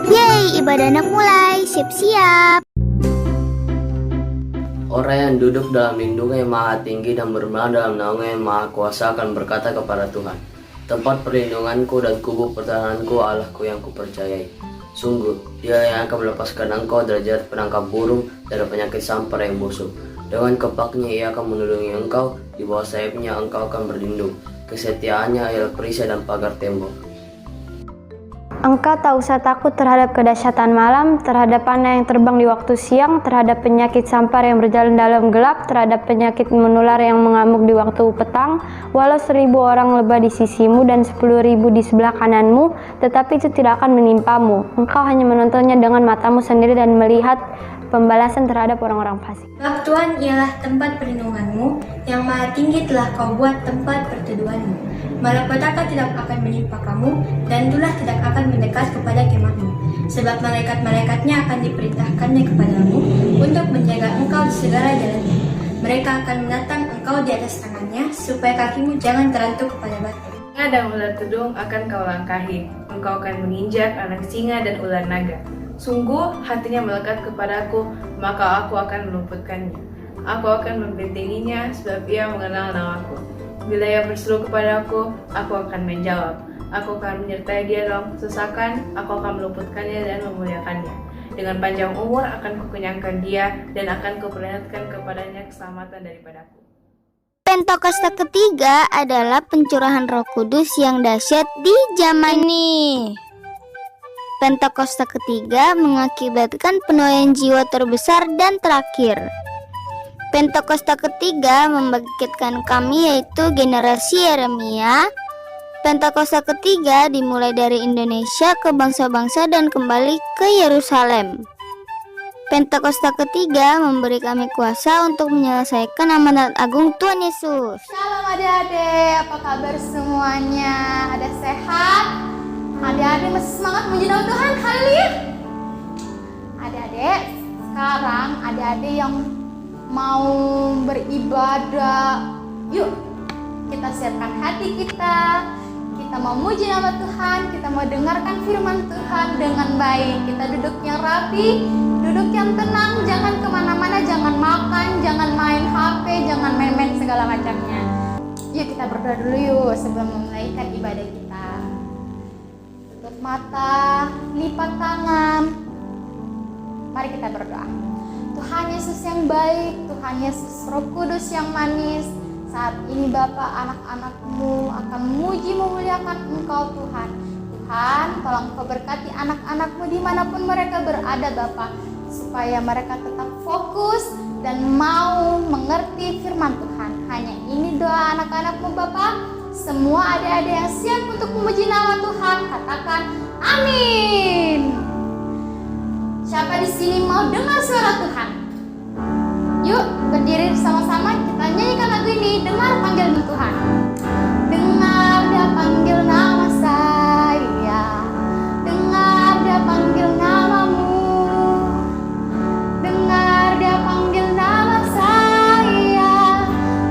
Yeay, ibadah anak mulai, siap-siap. Orang yang duduk dalam lindungan yang maha tinggi dan bermalam dalam naungan yang maha kuasa akan berkata kepada Tuhan, tempat perlindunganku dan kubu pertahananku, Allahku yang kupercayai. Sungguh, Dia yang akan melepaskan engkau dari jerat penangkap burung, dari penyakit sampar yang busuk. Dengan kepaknya Ia akan melindungi engkau, di bawah sayapnya engkau akan berlindung. Kesetiaannya ialah perisai dan pagar tembok. Engkau tak usah takut terhadap kedahsyatan malam, terhadap panah yang terbang di waktu siang, terhadap penyakit sampar yang berjalan dalam gelap, terhadap penyakit menular yang mengamuk di waktu petang. Walau 1000 orang lebah di sisimu dan 10.000 di sebelah kananmu, tetapi itu tidak akan menimpamu. Engkau hanya menontonnya dengan matamu sendiri dan melihat pembalasan terhadap orang-orang fasik. Sebab Tuhan ialah tempat perlindunganmu, yang maha tinggi telah kau buat tempat perteduhanmu. Malapetaka tidak akan menimpa kamu, dan tulah tidak akan mendekat kepada kemahmu. Sebab malaikat-malaikatnya akan diperintahkannya kepadamu, untuk menjaga engkau di segala jalanmu. Mereka akan menatang engkau di atas tangannya, supaya kakimu jangan terantuk kepada batu. Singa dan ular tudung akan kau langkahi, engkau akan menginjak anak singa dan ular naga. Sungguh hatinya melekat kepadaku, maka aku akan meluputkannya. Aku akan membentenginya, sebab ia mengenal namaku. Bila ia berseru kepadaku, aku akan menjawab. Aku akan menyertai dia dalam kesesakan, aku akan meluputkannya dan memuliakannya. Dengan panjang umur akan kukenyangkan dia, dan akan kuperlihatkan kepadanya keselamatan daripadaku. Pentakosta ketiga adalah pencurahan Roh Kudus yang dahsyat di zaman ini. Pentakosta ketiga mengakibatkan penuaian jiwa terbesar dan terakhir. Pentakosta ketiga membangkitkan kami, yaitu generasi Yeremia. Pentakosta ketiga dimulai dari Indonesia ke bangsa-bangsa dan kembali ke Yerusalem. Pentakosta ketiga memberi kami kuasa untuk menyelesaikan amanat agung Tuhan Yesus. Shalom adik-adik, apa kabar semuanya? Ada sehat? Adik-adik masih semangat memuji nama Tuhan? Haleluya! Adik-adik, sekarang adik-adik yang mau beribadah, yuk kita siapkan hati kita. Kita mau muji nama Tuhan, kita mau dengarkan firman Tuhan dengan baik. Kita duduk yang rapi, duduk yang tenang, jangan kemana-mana, jangan makan, jangan main HP, jangan main-main segala macamnya. Yuk kita berdoa dulu yuk sebelum memulaikan ibadah kita. Tutup mata, lipat tangan. Mari kita berdoa. Tuhan Yesus yang baik, Tuhan Yesus Roh Kudus yang manis, saat ini Bapa, anak-anak-Mu akan memuji memuliakan Engkau Tuhan. Tuhan, tolong Engkau berkati anak-anak-Mu dimanapun mereka berada Bapa, supaya mereka tetap fokus dan mau mengerti firman Tuhan. Hanya ini doa anak-anak-Mu Bapa. Semua adik-adik yang siap untuk memuji nama Tuhan, katakan amin. Siapa di sini mau dengar suara Tuhan? Yuk berdiri sama-sama, kita nyanyikan lagu ini. Dengar panggilan Tuhan. Dengar Dia panggil nama saya, dengar Dia panggil namamu, dengar Dia panggil nama saya,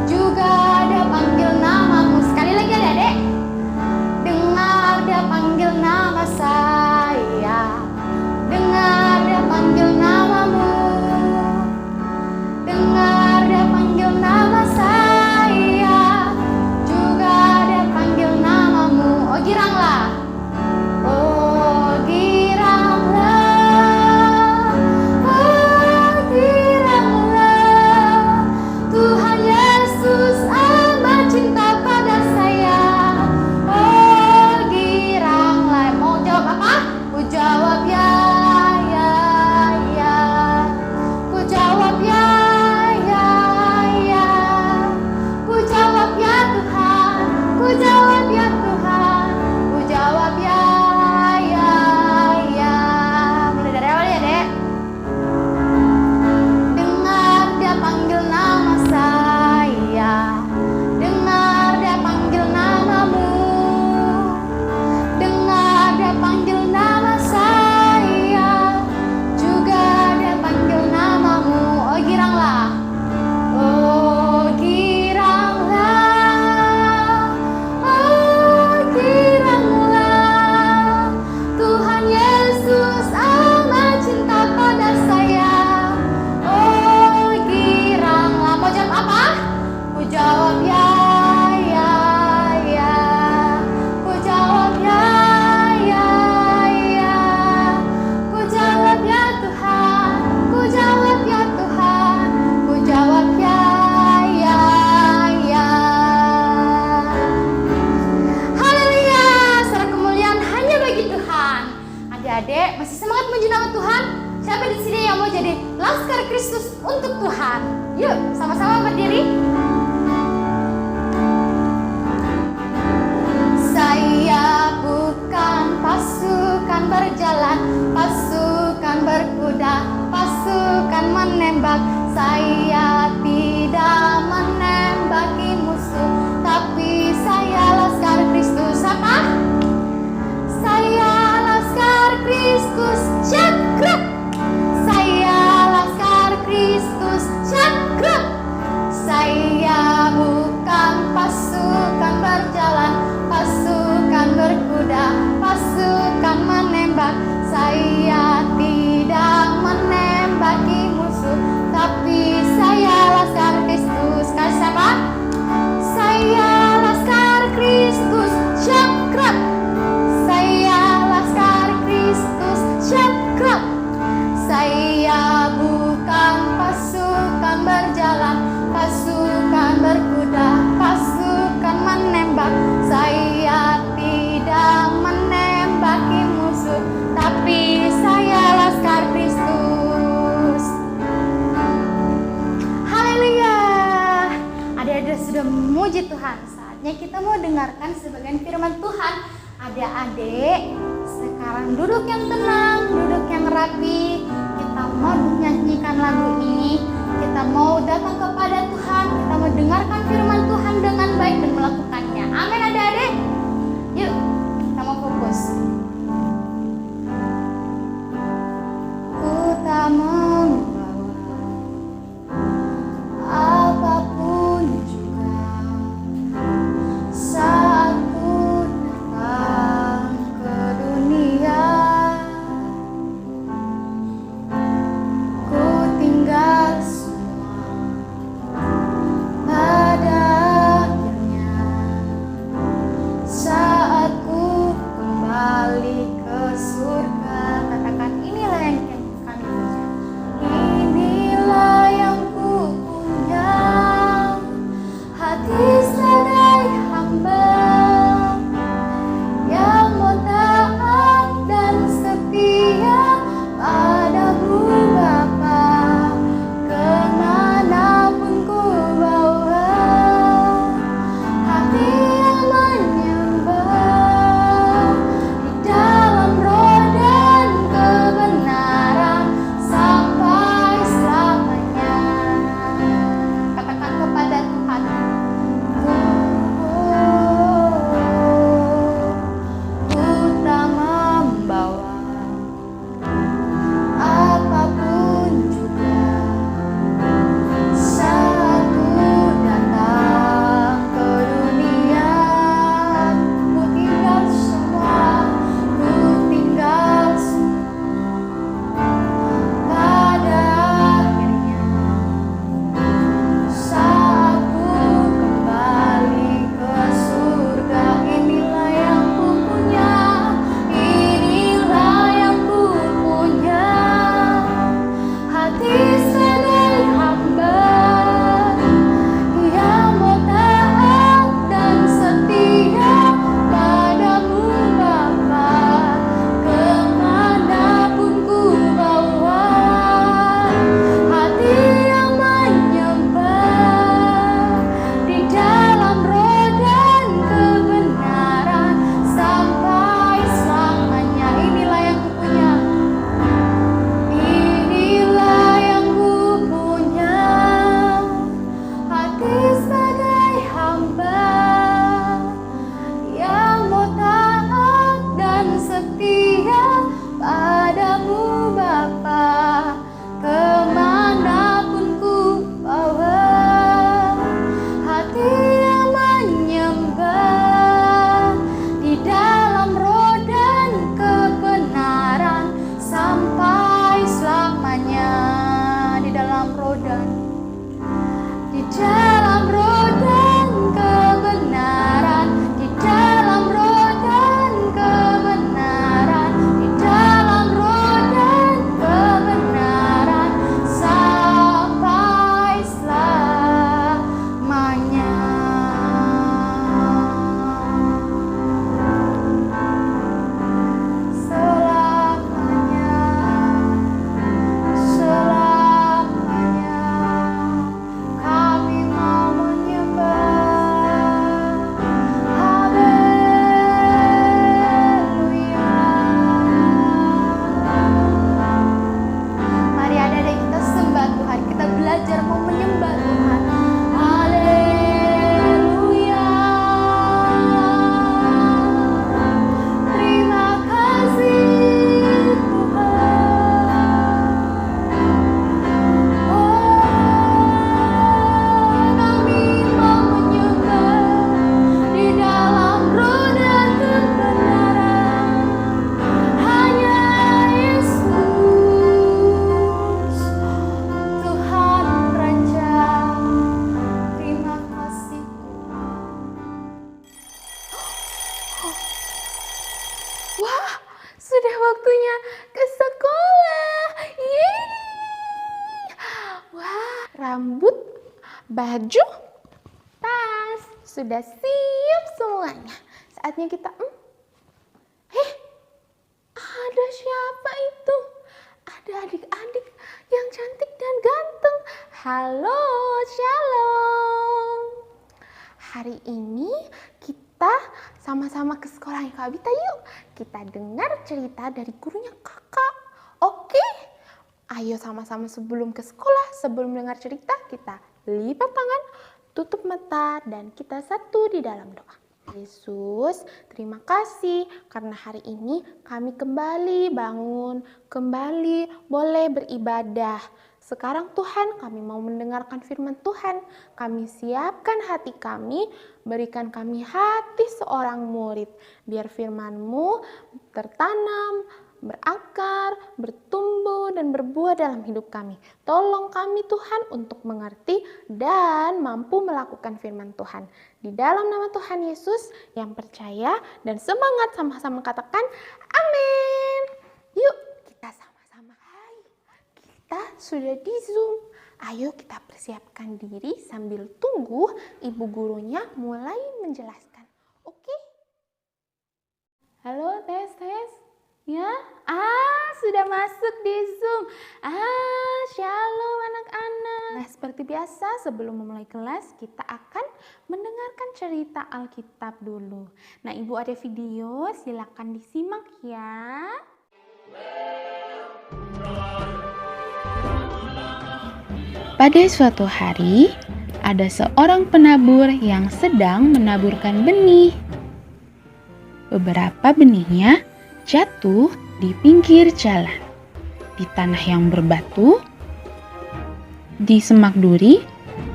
juga Dia panggil namamu. Sekali lagi adik-adik. Dengar Dia panggil nama saya, dengar Dia panggil namamu, dengar Dia panggil nama saya, saatnya kita mau dengarkan sebagian firman Tuhan. Adik-adik, sekarang duduk yang tenang, duduk yang rapi. Kita mau menyanyikan lagu ini. Kita mau datang kepada Tuhan. Kita mau dengarkan firman Tuhan dengan baik dan melakukannya. Amin adik-adik. Yuk, kita mau fokus. Ku tak membawa apapun juga saat ku datang ke dunia. Ku tinggal semua pada akhirnya saat ku kembali ke surga. Katakan, inilah yang kami punya. Inilah yang ku punya, hati sebagai hamba yang mau taat dan setia padamu Bapa. Kemanapun ku bawa, hati yang menyembah di dalam roh dan kebenaran sampai selamanya. Katakan kepada Tuhan, ku tak membawa apapun juga saat ku datang ke dunia. Ku tinggal semua, ku tinggal semua pada akhirnya saat ku kembali ke surga. Inilah yang ku punya, inilah yang ku punya, hati sebagai hamba yang mau taat dan setia padamu Bapa. Kemanapun ku bawa, hati yang menyembah di dalam roh dan kebenaran sampai selamanya. Inilah yang ku punya, inilah yang ku punya, hati sebagai hamba yang mau taat dan setia padamu Bapa. Kemanapun ku bawa, hati yang menyembah di dalam roh dan kebenaran sampai selamanya. Di dalam roh dan di dalam roh dan kebenaran, di dalam roh dan kebenaran, di dalam roh dan kebenaran sampai selamanya. Selamanya, selamanya kami mau menyembah. Haleluya. Mari adik-adik kita sembah Tuhan, kita belajar mau menyembah Tuhan. Haleluya. Terima kasih Tuhan. Kami mau menyembah di dalam roh dan kebenaran. Hanya Yesus, Tuhan Raja. Terima kasih Tuhan. Wah, sudah waktunya ke sekolah. Yeay. Wah, rambut, baju, tas sudah siap semuanya. Saatnya kita ada siapa itu? Ada adik-adik yang cantik dan ganteng. Halo, shalom. hari ini kita sama-sama ke sekolahnya Kak Bita yuk. Kita dengar cerita dari gurunya kakak. Oke? Ayo sama-sama sebelum ke sekolah, sebelum dengar cerita, kita lipat tangan, tutup mata, dan kita satu di dalam doa. Yesus, terima kasih karena hari ini kami kembali bangun, kembali boleh beribadah. Sekarang Tuhan, kami mau mendengarkan firman Tuhan. Kami siapkan hati kami, berikan kami hati seorang murid. Biar firman-Mu tertanam, berakar, bertumbuh, dan berbuah dalam hidup kami. Tolong kami Tuhan untuk mengerti dan mampu melakukan firman Tuhan. Di dalam nama Tuhan Yesus yang percaya dan semangat sama-sama katakan amin. Yuk kita sama-sama hai. Kita sudah di Zoom. Ayo kita persiapkan diri sambil tunggu ibu gurunya mulai menjelaskan. Oke? Halo, tes. Ya, sudah masuk di Zoom. Shalom anak-anak. Nah, seperti biasa sebelum memulai kelas, kita akan mendengarkan cerita Alkitab dulu. Nah, Ibu ada video, silakan disimak ya. Pada suatu hari, ada seorang penabur yang sedang menaburkan benih. Beberapa benihnya jatuh di pinggir jalan, di tanah yang berbatu, di semak duri,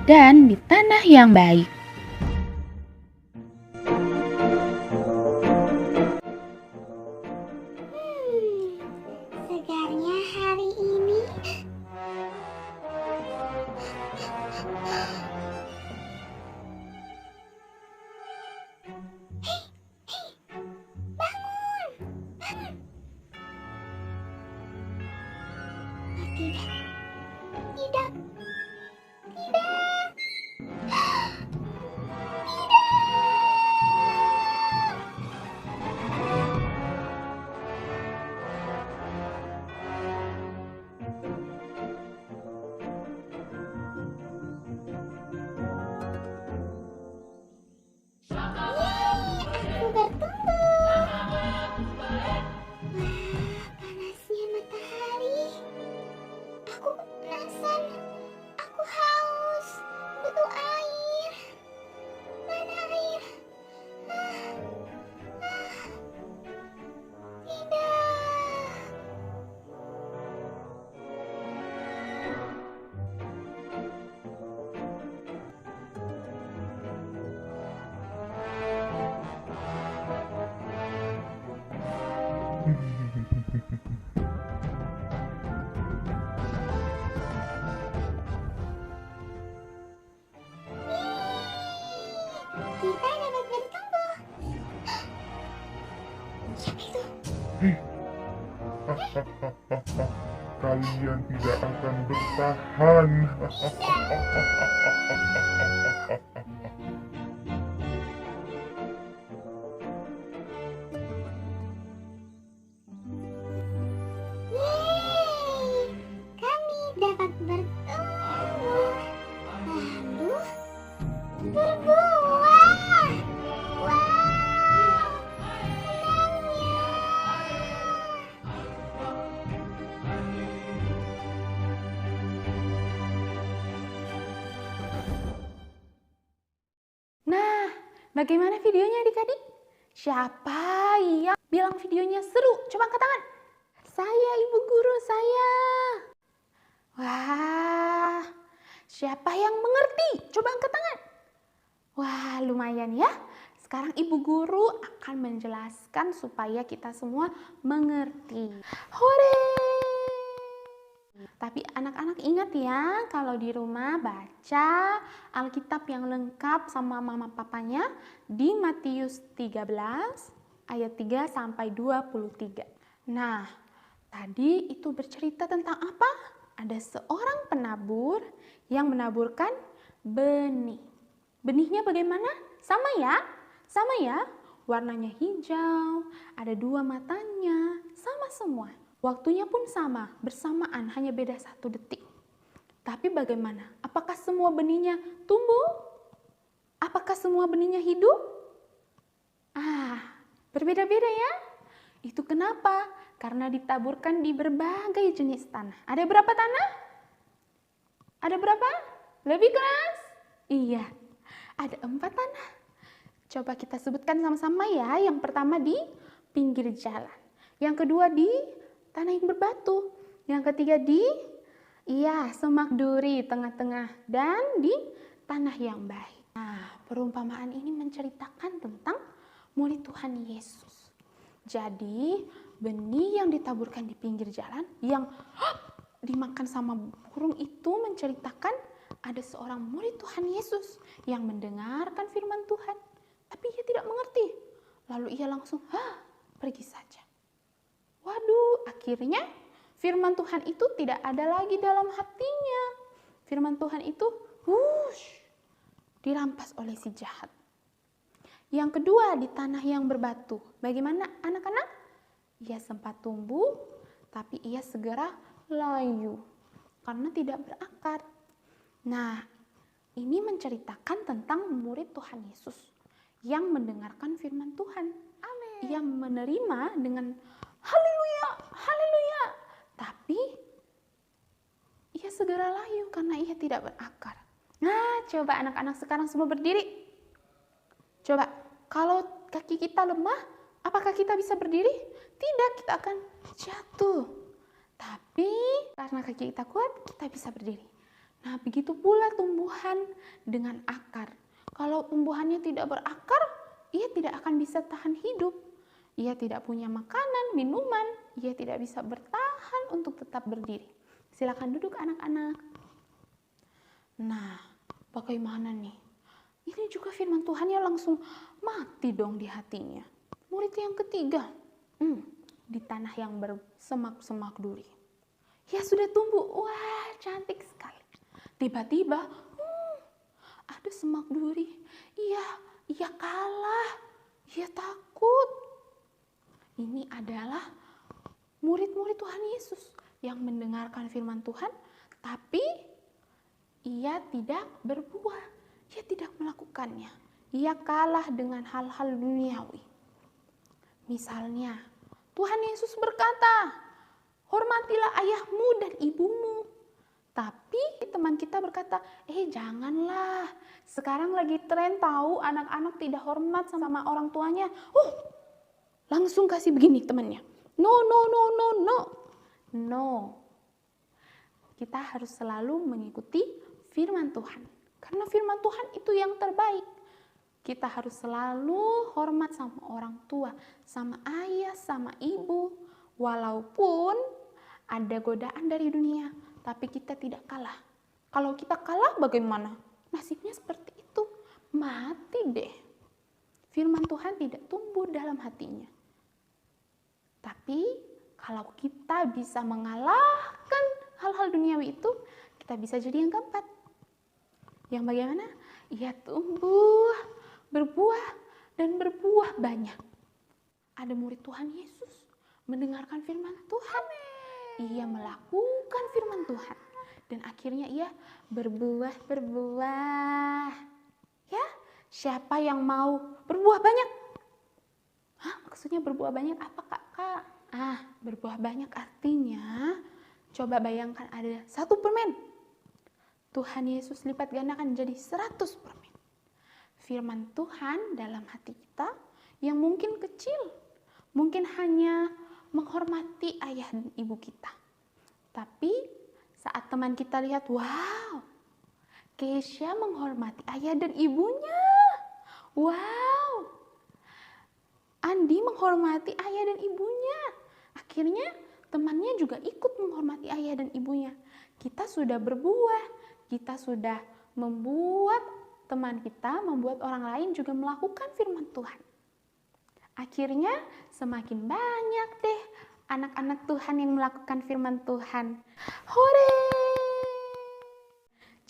dan di tanah yang baik. Segarnya hari ini. Tidak. Panasnya matahari. Aku kepanasan. Aku haus. Butuh air. Mana air? Tidak. Kita dapat bertumbuh. Siapa itu? Kalian tidak akan bertahan. Yeay, kami dapat bertumbuh. Lalu berbuah. Wow, senangnya. Nah, bagaimana videonya adik-adik? Siapa yang bilang videonya seru? Coba angkat tangan. Saya, ibu guru saya. Wah, siapa yang mengerti? Coba angkat tangan. Wah, lumayan ya. Sekarang ibu guru akan menjelaskan supaya kita semua mengerti. Hore! Tapi anak-anak ingat ya, kalau di rumah baca Alkitab yang lengkap sama mama papanya di Matius 13 ayat 3 sampai 23. Nah, tadi itu bercerita tentang apa? Ada seorang penabur yang menaburkan benih. Benihnya bagaimana? Sama ya? Warnanya hijau, ada 2 matanya, sama semua. Waktunya pun sama, bersamaan, hanya beda 1 detik. Tapi bagaimana? Apakah semua benihnya tumbuh? Apakah semua benihnya hidup? Berbeda-beda ya. Itu kenapa? Karena ditaburkan di berbagai jenis tanah. Ada berapa tanah? Ada berapa? Lebih keras? Iya, ada 4 tanah. Coba kita sebutkan sama-sama ya. Yang pertama di pinggir jalan. Yang kedua di tanah yang berbatu. Yang ketiga di semak duri tengah-tengah. Dan di tanah yang baik. Nah, perumpamaan ini menceritakan tentang murid Tuhan Yesus. Jadi, benih yang ditaburkan di pinggir jalan yang dimakan sama burung itu menceritakan ada seorang murid Tuhan Yesus yang mendengarkan firman Tuhan, tapi ia tidak mengerti. Lalu ia langsung pergi saja. Waduh, akhirnya firman Tuhan itu tidak ada lagi dalam hatinya. Firman Tuhan itu dirampas oleh si jahat. Yang kedua, di tanah yang berbatu. Bagaimana anak-anak? Ia sempat tumbuh, tapi ia segera layu karena tidak berakar. Nah, ini menceritakan tentang murid Tuhan Yesus yang mendengarkan firman Tuhan. Amin. Ia menerima dengan haleluya, haleluya. Tapi ia segera layu karena ia tidak berakar. Nah, coba anak-anak sekarang semua berdiri. Coba, kalau kaki kita lemah, apakah kita bisa berdiri? Tidak, kita akan jatuh. Tapi karena kaki kita kuat, kita bisa berdiri. Nah, begitu pula tumbuhan dengan akar. Kalau tumbuhannya tidak berakar, ia tidak akan bisa tahan hidup. Ia tidak punya makanan, minuman. Ia tidak bisa bertahan untuk tetap berdiri. Silakan duduk anak-anak. Nah, bagaimana nih? Ini juga firman Tuhannya langsung mati dong di hatinya. Murid yang ketiga, di tanah yang bersemak-semak duri. Ya sudah tumbuh, wah cantik sekali. Tiba-tiba, ada semak duri. Ia kalah, ia takut. Ini adalah murid-murid Tuhan Yesus yang mendengarkan firman Tuhan, tapi ia tidak berbuah. Ia tidak melakukannya. Ia kalah dengan hal-hal duniawi. Misalnya, Tuhan Yesus berkata, hormatilah ayahmu dan ibumu. Tapi teman kita berkata, janganlah. Sekarang lagi tren tahu anak-anak tidak hormat sama orang tuanya. Langsung kasih begini temannya. No. Kita harus selalu mengikuti firman Tuhan. Karena firman Tuhan itu yang terbaik. Kita harus selalu hormat sama orang tua, sama ayah, sama ibu. Walaupun ada godaan dari dunia, tapi kita tidak kalah. Kalau kita kalah bagaimana? Nasibnya seperti itu. Mati deh. Firman Tuhan tidak tumbuh dalam hatinya. Tapi kalau kita bisa mengalahkan hal-hal duniawi itu, kita bisa jadi yang keempat. Yang bagaimana? Ia tumbuh, berbuah, dan berbuah banyak. Ada murid Tuhan Yesus mendengarkan firman Tuhan. Ia melakukan firman Tuhan. Dan akhirnya ia berbuah. Ya, siapa yang mau berbuah banyak? Maksudnya berbuah banyak apa kak? Berbuah banyak artinya, coba bayangkan ada 1 permen. Tuhan Yesus lipat gandakan jadi 100 permen. Firman Tuhan dalam hati kita yang mungkin kecil, mungkin hanya menghormati ayah dan ibu kita. Tapi saat teman kita lihat, wow, Keisha menghormati ayah dan ibunya. Wow, Andi menghormati ayah dan ibunya. Akhirnya temannya juga ikut menghormati ayah dan ibunya. Kita sudah berbuah. Kita sudah membuat teman kita, membuat orang lain juga melakukan firman Tuhan. Akhirnya semakin banyak deh anak-anak Tuhan yang melakukan firman Tuhan. Hore!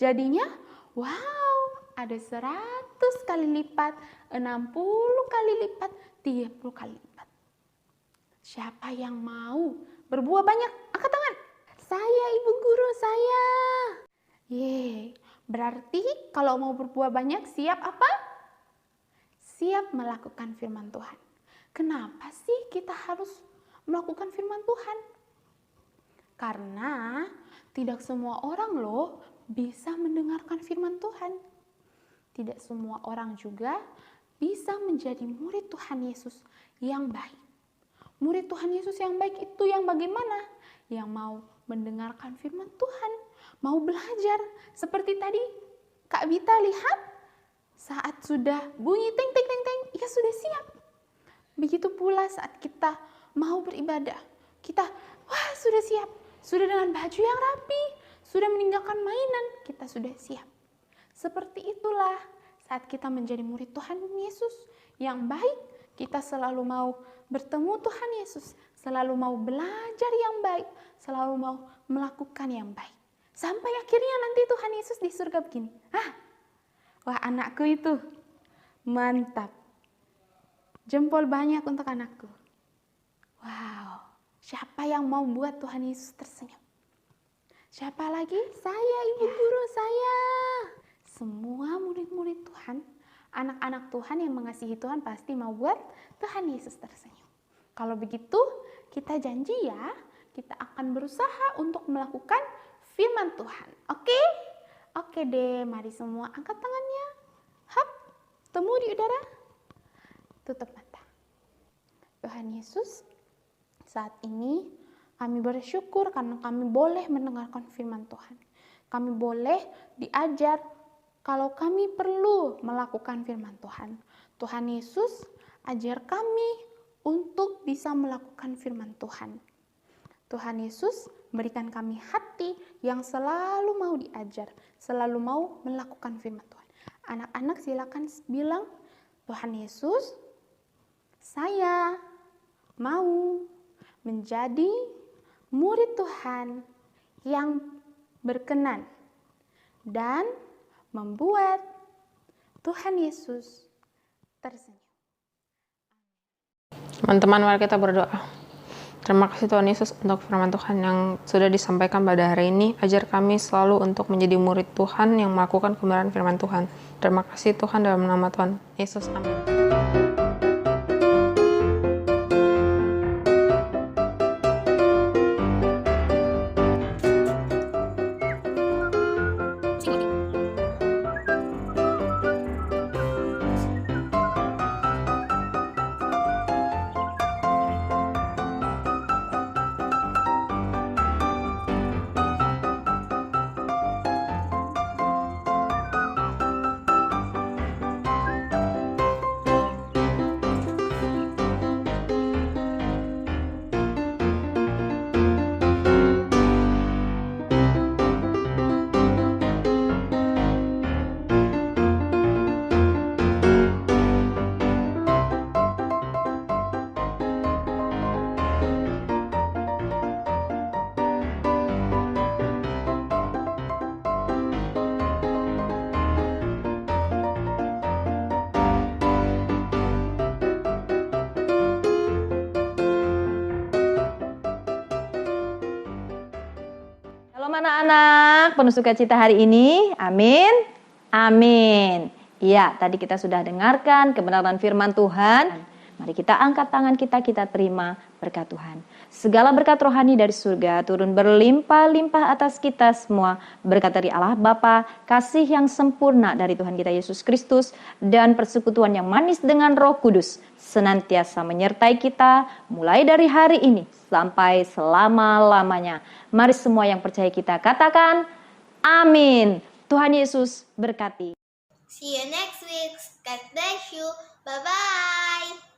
Jadinya, wow, ada 100 kali lipat, 60 kali lipat, 30 kali lipat. Siapa yang mau berbuah banyak? Angkat tangan. Saya, Ibu Guru, saya. Berarti kalau mau berbuah banyak siap apa? siap melakukan firman Tuhan. Kenapa sih kita harus melakukan firman Tuhan? Karena tidak semua orang loh bisa mendengarkan firman Tuhan. Tidak semua orang juga bisa menjadi murid Tuhan Yesus yang baik. Murid Tuhan Yesus yang baik itu yang bagaimana? Yang mau mendengarkan firman Tuhan, mau belajar. Seperti tadi Kak Vita lihat, saat sudah bunyi ting ting ting ting, ia sudah siap. Begitu pula saat kita mau beribadah, kita sudah siap, sudah dengan baju yang rapi, sudah meninggalkan mainan, kita sudah siap. Seperti itulah saat kita menjadi murid Tuhan Yesus yang baik, kita selalu mau bertemu Tuhan Yesus, selalu mau belajar yang baik, selalu mau melakukan yang baik. Sampai akhirnya nanti Tuhan Yesus di surga begini. Wah, anakku itu mantap. Jempol banyak untuk anakku. Wow, siapa yang mau buat Tuhan Yesus tersenyum? Siapa lagi? Saya, ibu guru saya. Semua murid-murid Tuhan, anak-anak Tuhan yang mengasihi Tuhan pasti mau buat Tuhan Yesus tersenyum. Kalau begitu, kita janji ya, kita akan berusaha untuk melakukan firman Tuhan. Oke? Oke deh, mari semua angkat tangannya. Hap, temu di udara. Tutup mata. Tuhan Yesus, saat ini kami bersyukur karena kami boleh mendengarkan firman Tuhan. Kami boleh diajar kalau kami perlu melakukan firman Tuhan. Tuhan Yesus, ajar kami untuk bisa melakukan firman Tuhan. Tuhan Yesus berikan kami hati yang selalu mau diajar, selalu mau melakukan firman Tuhan. Anak-anak silakan bilang, Tuhan Yesus, saya mau menjadi murid Tuhan yang berkenan dan membuat Tuhan Yesus tersenyum. Teman-teman, mari kita berdoa. Terima kasih Tuhan Yesus untuk firman Tuhan yang sudah disampaikan pada hari ini. Ajar kami selalu untuk menjadi murid Tuhan yang melakukan kebenaran firman Tuhan. Terima kasih Tuhan, dalam nama Tuhan Yesus. Amin. Shalom anak-anak, penuh sukacita hari ini. Amin. Amin. Iya, tadi kita sudah dengarkan kebenaran firman Tuhan. Mari kita angkat tangan kita terima berkat Tuhan. Segala berkat rohani dari surga turun berlimpah-limpah atas kita semua. Berkat dari Allah Bapa, kasih yang sempurna dari Tuhan kita Yesus Kristus, dan persekutuan yang manis dengan Roh Kudus senantiasa menyertai kita mulai dari hari ini sampai selama-lamanya. Mari semua yang percaya kita katakan amin. Tuhan Yesus berkati. See you next week. God bless you. Bye-bye.